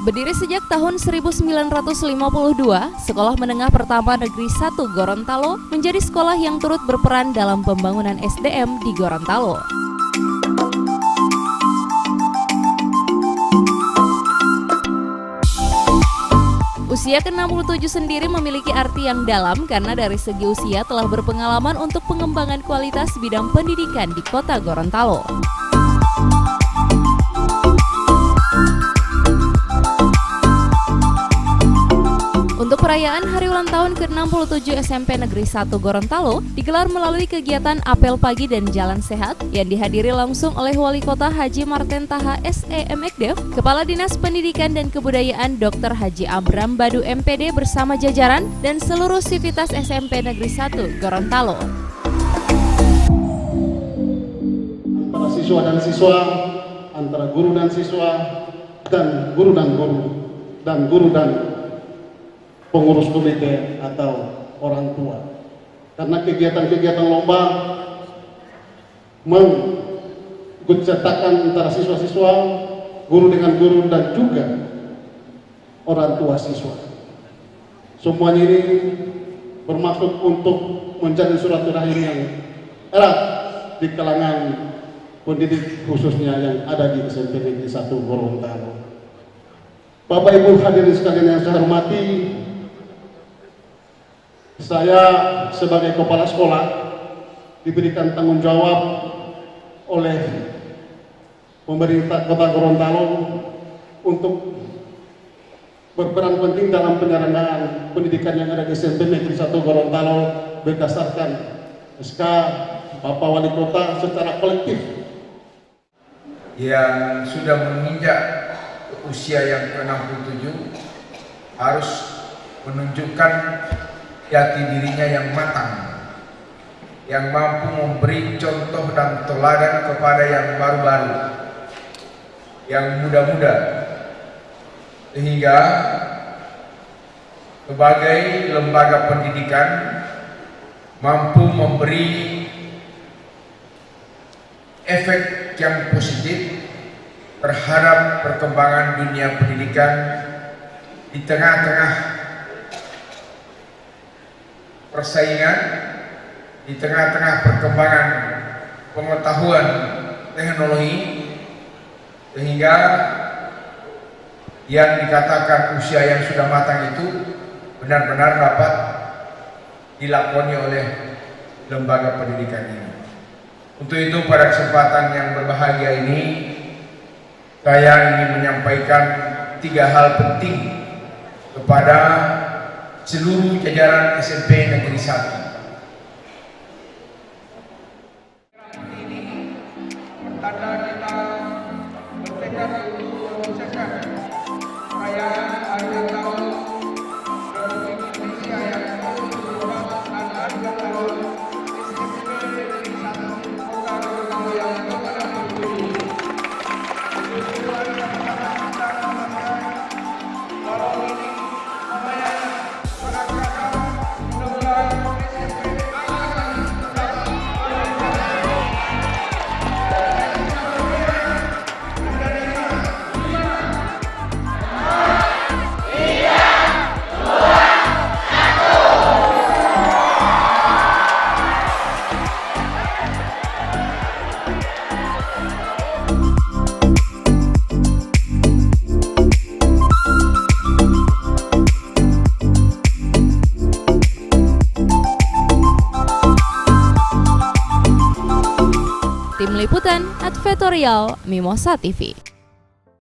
Berdiri sejak tahun 1952, Sekolah Menengah Pertama Negeri 1 Gorontalo menjadi sekolah yang turut berperan dalam pembangunan SDM di Gorontalo. Usia ke-67 sendiri memiliki arti yang dalam karena dari segi usia telah berpengalaman untuk pengembangan kualitas bidang pendidikan di kota Gorontalo. Untuk perayaan hari ulang tahun ke-67 SMP Negeri 1 Gorontalo digelar melalui kegiatan apel pagi dan jalan sehat yang dihadiri langsung oleh Wali Kota Haji Marten Taha SEMekdev, Kepala Dinas Pendidikan dan Kebudayaan Dr. Haji Abram Badu MPD bersama jajaran dan seluruh sivitas SMP Negeri 1 Gorontalo. Antara siswa dan siswa, antara guru dan siswa, dan guru dan guru, dan guru dan pengurus komite atau orang tua. Karena kegiatan-kegiatan lomba mengcetakkan antara siswa-siswa, guru dengan guru, dan juga orang tua siswa. Semuanya ini bermaksud untuk menjadi silaturahim yang erat di kalangan pendidik khususnya yang ada di SMP Negeri 1 Gorontalo. Bapak Ibu hadirin sekalian yang saya hormati, saya sebagai kepala sekolah diberikan tanggung jawab oleh pemerintah Kota Gorontalo untuk berperan penting dalam penyelenggaraan pendidikan yang ada di SMP Negeri 1 Gorontalo berdasarkan SK Bapak Wali Kota secara kolektif. Yang sudah menginjak usia yang ke-67 harus menunjukkan jati dirinya yang matang, yang mampu memberi contoh dan teladan kepada yang baru-baru, yang muda-muda, sehingga sebagai lembaga pendidikan mampu memberi efek yang positif terhadap perkembangan dunia pendidikan di tengah-tengah persaingan, di tengah-tengah perkembangan pengetahuan teknologi, sehingga yang dikatakan usia yang sudah matang itu benar-benar dapat dilakoni oleh lembaga pendidikan ini. Untuk itu pada kesempatan yang berbahagia ini saya ingin menyampaikan 3 hal penting kepada seluruh jajaran SMP Negeri 1. Pertanda kita bertekad untuk menyukseskan perayaan hari ulang tahun Republik Indonesia yang ke-74 dan hari ulang tahun SMP Negeri 1 Kota Gorontalo yang ke-67. Tim Liputan Advertorial Mimosa TV.